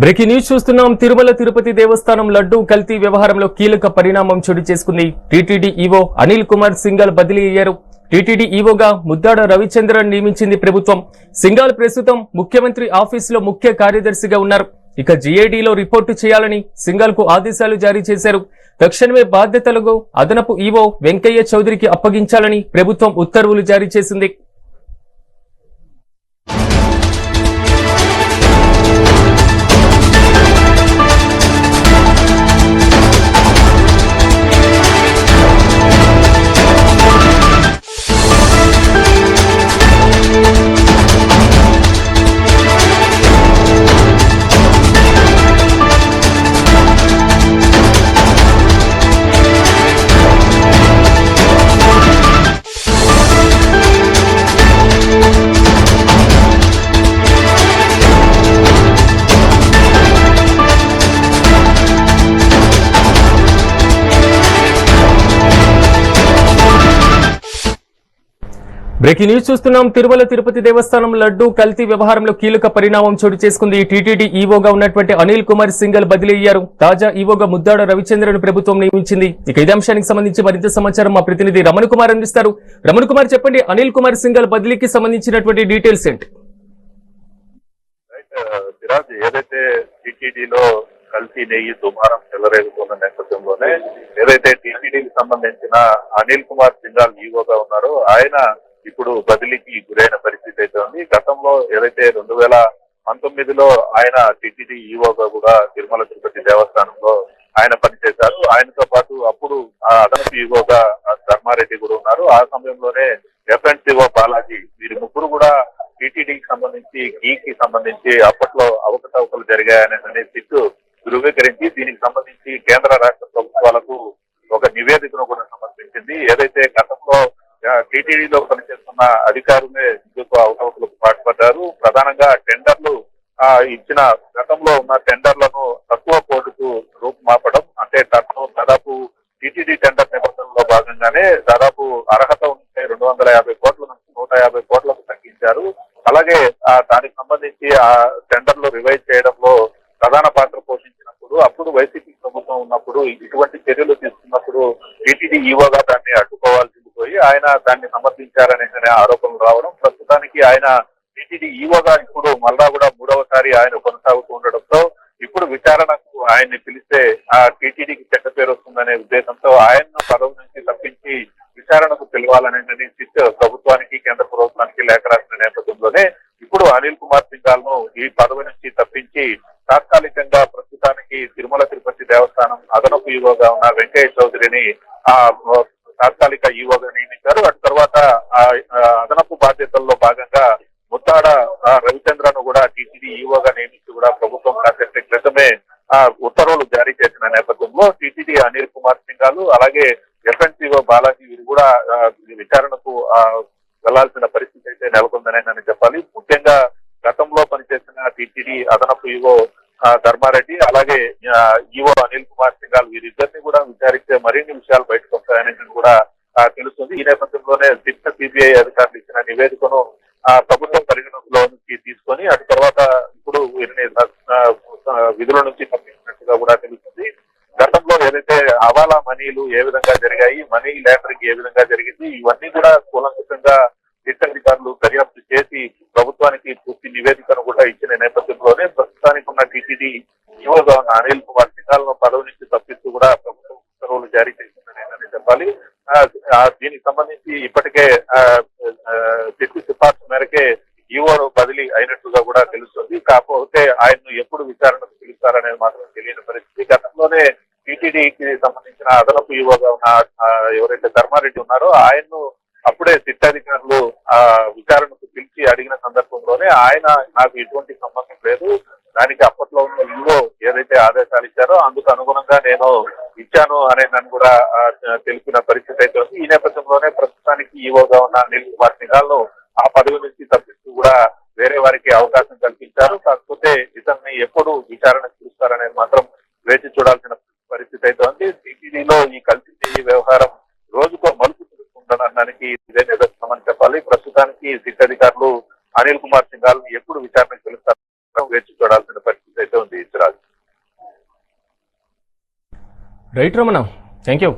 Breaking news చూస్తున్నాం. తిరుమల తిరుపతి దేవస్థానం లడ్డూ కల్తీ వ్యవహారంలో కీలక పరిణామం చోటు చేసుకుంది. టీటీడీ ఈవో అనిల్ కుమార్ సింఘాల్ బదిలీ అయ్యారు. టీటీడీ ఈవోగా ముద్దాడ రవిచంద్రన్ నియమించింది ప్రభుత్వం. సింఘాల్ ప్రస్తుతం ముఖ్యమంత్రి ఆఫీసులో ముఖ్య కార్యదర్శిగా ఉన్నారు. ఇక జీఏడీలో రిపోర్టు చేయాలని సింఘాల్ కు ఆదేశాలు జారీ చేశారు. తక్షణమే బాధ్యతలకు అదనపు ఈవో వెంకయ్య చౌదరికి అప్పగించాలని ప్రభుత్వం ఉత్తర్వులు జారీ చేసింది. బ్రేకింగ్ న్యూస్ చూస్తున్నాం. తిరుమల తిరుపతి దేవస్థానం లడ్డూ కల్తీ వ్యవహారంలో కీలక పరిణామం చోటు చేసుకుంది. టీటీడీ ఈవోగా ఉన్నటువంటి అనిల్ కుమార్ సింఘాల్ బదిలీ అయ్యారు. తాజా ఈవోగా ముద్దాడ రవిచంద్రన్ ప్రభుత్వం నియమించింది. ఇక ఇదే అంశానికి సంబంధించి మరింత సమాచారం మా ప్రతినిధి రమణ్ కుమార్ అందిస్తారు. రమణ్ కుమార్, చెప్పండి, అనిల్ కుమార్ సింఘాల్ బదిలీకి సంబంధించినటువంటి డీటెయిల్స్ ఏంటి? ఏదైతే టీటీడీలో కల్తీ నెయ్యి దుమారం చెలరేగుతున్న నేపథ్యంలోనే ఏదైతే టీటీడీకి సంబంధించిన అనిల్ కుమార్ సింఘాల్ ఈవోగా ఉన్నారో ఆయన ఇప్పుడు బదిలీకి గురైన పరిస్థితి అయితే ఉంది. గతంలో ఏదైతే 2019లో ఆయన టీటీడీ ఈవోగా కూడా తిరుమల తిరుపతి దేవస్థానంలో ఆయన పనిచేశారు. ఆయనతో పాటు అప్పుడు అదనపు ఈవోగా ధర్మారెడ్డి కూడా ఉన్నారు. ఆ సమయంలోనే ఎఫ్ఎన్సీఓ బాలాజీ, వీరి ముగ్గురు కూడా టీటీడీకి సంబంధించి గీకి సంబంధించి అప్పట్లో అవకతవకలు జరిగాయనే సిట్టు ధృవీకరించి దీనికి సంబంధించి కేంద్ర రాష్ట్ర ప్రభుత్వాలకు ఒక నివేదికను కూడా సమర్పించింది. ఏదైతే గతంలో టీటీడీలో పనిచేస్తున్న అధికారులే ఇందుకు అవకతవకలకు పాల్పడ్డారు. ప్రధానంగా టెండర్లు ఇచ్చిన గతంలో ఉన్న టెండర్లను తక్కువ కోర్టుకు రూపుమాపడం, అంటే దాదాపు టీటీడీ టెండర్ నిబంధనలో భాగంగానే దాదాపు అర్హత ఉంటే 250 కోట్ల నుంచి 150 కోట్లకు తగ్గించారు. అలాగే దానికి సంబంధించి ఆ టెండర్లు రివైజ్ చేయడంలో ప్రధాన పాత్ర పోషించినప్పుడు, అప్పుడు వైసీపీ ప్రభుత్వం ఉన్నప్పుడు ఇటువంటి చర్యలు తీసుకున్నప్పుడు టీటీడీ ఈవోగా దాన్ని అడ్డుకోవాల్సింది పోయి ఆయన దాన్ని సమర్థించారనే ఆరోపణలు రావడం, ప్రస్తుతానికి ఆయన టీటీడీ ఈవోగా ఇప్పుడు మళ్ళా కూడా మూడవసారి ఆయన కొనసాగుతూ ఉండడంతో ఇప్పుడు విచారణకు ఆయన్ని పిలిస్తే ఆ టీటీడీకి చెడ్డ పేరు వస్తుందనే ఉద్దేశంతో ఆయన్ను పదవి నుంచి తప్పించి విచారణకు పిలవాలనే సిట్ ప్రభుత్వానికి కేంద్ర ప్రభుత్వానికి లేఖ రాసిన నేపథ్యంలోనే ఇప్పుడు అనిల్ కుమార్ సింఘాల్ ను ఈ పదవి నుంచి తప్పించి తాత్కాలికంగా ప్రస్తుతానికి తిరుమల తిరుపతి దేవస్థానం అదనపు ఈవోగా ఉన్న వెంకయ్య చౌదరిని తాత్కాలిక ఈవోగా నియమించారు. అటు తర్వాత అదనపు బాధ్యతల్లో భాగంగా ముద్దాడ రవిచంద్రను కూడా టీటీడీ ఈవోగా నియమించి కూడా ప్రభుత్వం కాసేపటి క్రితమే ఉత్తర్వులు జారీ చేసిన నేపథ్యంలో టీటీడీ అనిల్ కుమార్ సింఘాల్ అలాగే ఎఫ్ఎన్సీఓ బాలాజీ వీరు కూడా విచారణకు వెళ్లాల్సిన పరిస్థితి అయితే నెలకొందని చెప్పాలి. ముఖ్యంగా గతంలో పనిచేసిన టీటీడీ అదనపు ఈవో ధర్మారెడ్డి అలాగే ఈవో అనిల్ కుమార్ సింఘాల్ వీరిద్దరిని కూడా విచారిస్తే మరిన్ని విషయాలు బయటకు వస్తాయని కూడా తెలుస్తుంది. ఈ నేపథ్యంలోనే సిబిఐ అధికారులు ఇచ్చిన నివేదికను ప్రభుత్వం పరిగణలోకి తీసుకొని అటు తర్వాత ఇప్పుడు వీరిని విధుల నుంచి తప్పించినట్టుగా కూడా తెలుస్తుంది. గతంలో ఏదైతే హవాలా మనీలు ఏ విధంగా జరిగాయి, మనీ లాండరింగ్ ఏ విధంగా జరిగింది, ఇవన్నీ కూడా కూలంకషంగా అధికారులు దర్యాప్తు చేసి ప్రభుత్వానికి పూర్తి నివేదికను కూడా ఇచ్చిన నేపథ్యంలోనే ప్రస్తుతానికి ఉన్న టీటీడీ ఈవోగా ఉన్న అనిల్ కుమార్ సింఘాల్ ను పదవి నుంచి తప్పిస్తూ కూడా ప్రభుత్వం ఉత్తర్వులు జారీ చేసిందని చెప్పాలి. దీనికి సంబంధించి ఇప్పటికే సిట్టు సిఫార్సు మేరకే ఈవో బదిలీ అయినట్టుగా కూడా తెలుస్తుంది. కాకపోతే ఆయన్ను ఎప్పుడు విచారణకు పిలుస్తారనేది మాత్రం తెలియని పరిస్థితి. గతంలోనే టీటీడీకి సంబంధించిన అదనపు ఈవోగా ఉన్న ఎవరైతే ధర్మారెడ్డి ఉన్నారో ఆయన్ను అప్పుడే సిట్ అధికారులు విచారణకు పిలిచి అడిగిన సందర్భంలోనే ఆయన నాకు ఎటువంటి సంబంధం లేదు, దానికి అప్పట్లో ఉన్న ఈవో ఏదైతే ఆదేశాలు ఇచ్చారో అందుకు అనుగుణంగా నేను ఇచ్చాను అనే నన్ను కూడా తెలిపిన పరిస్థితి అయితే ఉంది. ఈ నేపథ్యంలోనే ప్రస్తుతానికి ఈవోగా ఉన్న అనిల్ కుమార్ సింఘాల్ ను ఆ పదవి నుంచి తప్పిస్తూ కూడా వేరే వారికి అవకాశం కల్పించారు. కాకపోతే ఇతన్ని ఎప్పుడు విచారణకు పిలుస్తారనేది మాత్రం వేచి చూడాల్సిన పరిస్థితి అయితే ఉంది. టీటీడీలో ఈ కల్తీ వ్యవహారం రోజుకో మలుపు ఉండడానికి ఇదే నిదర్శనమని చెప్పాలి. ప్రస్తుతానికి సిట్ అధికారులు అనిల్ కుమార్ సింఘాల్ ఎప్పుడు విచారణకు పిలుస్తారో వేచి చూడాల్సిన పరిస్థితి అయితే ఉంది. Right Ramana, thank you.